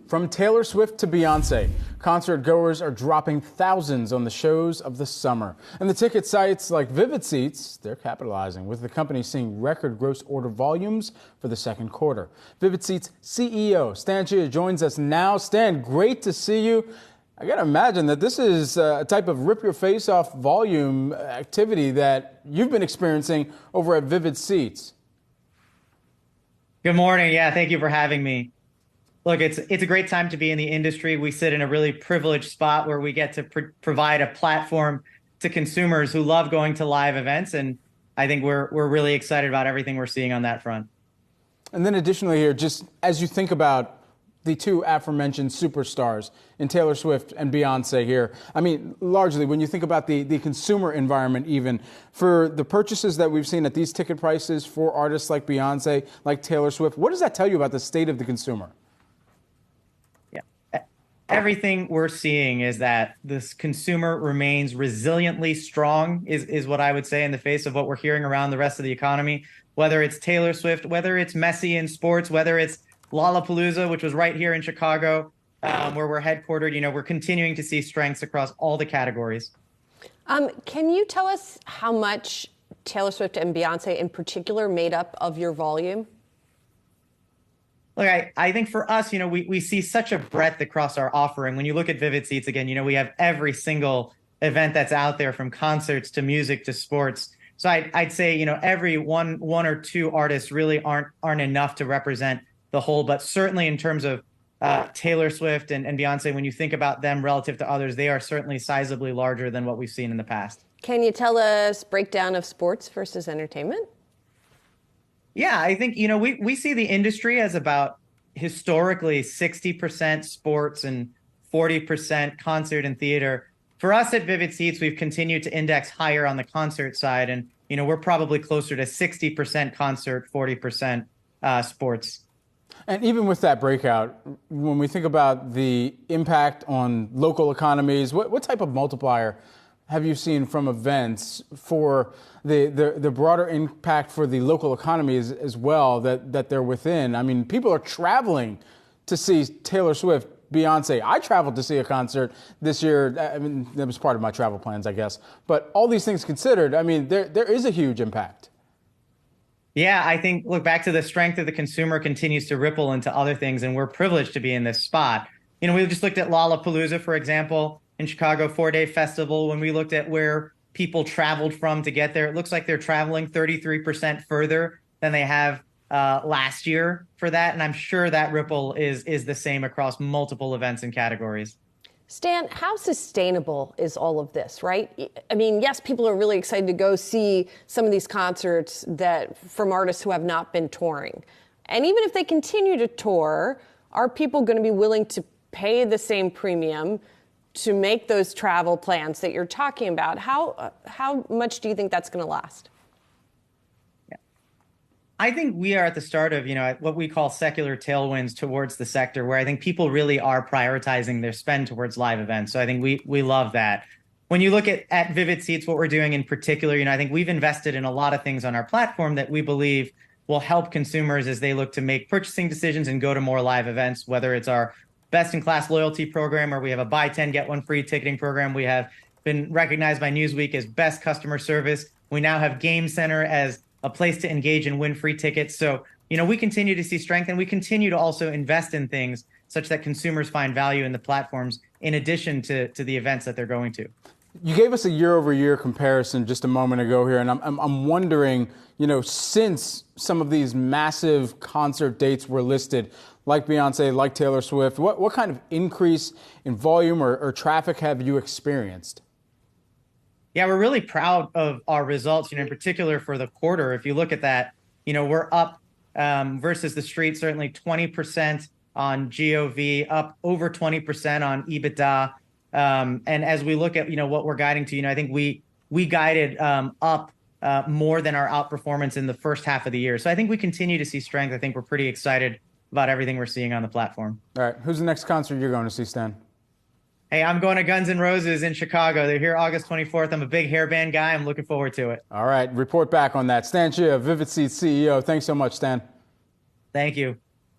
From Taylor Swift to Beyoncé, concert goers are dropping thousands on the shows of the summer. And the ticket sites like Vivid Seats, they're capitalizing, with the company seeing record gross order volumes for the second quarter. Vivid Seats CEO Stan Chia joins us now. Stan, great to see you. I got to imagine that this is a type of rip your face off volume activity that you've been experiencing over at Vivid Seats. Good morning. Yeah, thank you for having me. Look, it's a great time to be in the industry. We sit in a really privileged spot where we get to provide a platform to consumers who love going to live events, and I think we're really excited about everything we're seeing on that front. And then additionally here, just as you think about the two aforementioned superstars in Taylor Swift and Beyoncé here, I mean, largely when you think about the consumer environment, even for the purchases that we've seen at these ticket prices for artists like Beyoncé, like Taylor Swift, what does that tell you about the state of the consumer? Everything we're seeing is that this consumer remains resiliently strong is what I would say in the face of what we're hearing around the rest of the economy, whether it's Taylor Swift, whether it's Messi in sports, whether it's Lollapalooza, which was right here in Chicago, where we're headquartered. You know, we're continuing to see strengths across all the categories. Can you tell us how much Taylor Swift and Beyoncé in particular made up of your volume? Look, I think for us, you know, we see such a breadth across our offering. When you look at Vivid Seats, again, you know, we have every single event that's out there, from concerts to music to sports. So I'd say, you know, every one or two artists really aren't enough to represent the whole. But certainly in terms of Taylor Swift and Beyoncé, when you think about them relative to others, they are certainly sizably larger than what we've seen in the past. Can you tell us breakdown of sports versus entertainment? Yeah, I think, you know, we see the industry as about historically 60% sports and 40% concert and theater. For us at Vivid Seats, we've continued to index higher on the concert side. And, you know, we're probably closer to 60% concert, 40% sports. And even with that breakout, when we think about the impact on local economies, what type of multiplier have you seen from events for the broader impact for the local economies as well that they're within? I mean, people are traveling to see Taylor Swift, Beyoncé. I traveled to see a concert this year. I mean, that was part of my travel plans, I guess. But all these things considered, I mean, there is a huge impact. Yeah, I think, look, back to the strength of the consumer continues to ripple into other things, and we're privileged to be in this spot. You know, we just looked at Lollapalooza, for example, in Chicago, 4-day festival. When we looked at where people traveled from to get there, it looks like they're traveling 33% further than they have last year for that. And I'm sure that ripple is the same across multiple events and categories. Stan, how sustainable is all of this, right? I mean, yes, people are really excited to go see some of these concerts from artists who have not been touring. And even if they continue to tour, are people going to be willing to pay the same premium to make those travel plans that you're talking about? How much do you think that's going to last? Yeah. I think we are at the start of, you know, what we call secular tailwinds towards the sector, where I think people really are prioritizing their spend towards live events. So I think we love that. When you look at Vivid Seats, what we're doing in particular, you know, I think we've invested in a lot of things on our platform that we believe will help consumers as they look to make purchasing decisions and go to more live events, whether it's our best-in-class loyalty program, or we have a buy 10, get one free ticketing program. We have been recognized by Newsweek as best customer service. We now have Game Center as a place to engage and win free tickets. So, you know, we continue to see strength, and we continue to also invest in things such that consumers find value in the platforms in addition to the events that they're going to. You gave us a year-over-year comparison just a moment ago here, and I'm wondering, you know, since some of these massive concert dates were listed, like Beyoncé, like Taylor Swift, what kind of increase in volume or traffic have you experienced? Yeah, we're really proud of our results, you know, in particular for the quarter. If you look at that, you know, we're up versus the street, certainly 20% on GOV, up over 20% on EBITDA. And as we look at, you know, what we're guiding to, you know, I think we guided up more than our outperformance in the first half of the year. So I think we continue to see strength. I think we're pretty excited about everything we're seeing on the platform. All right. Who's the next concert you're going to see, Stan? Hey, I'm going to Guns N' Roses in Chicago. They're here August 24th. I'm a big hairband guy. I'm looking forward to it. All right. Report back on that. Stan Chia, Vivid Seats CEO. Thanks so much, Stan. Thank you.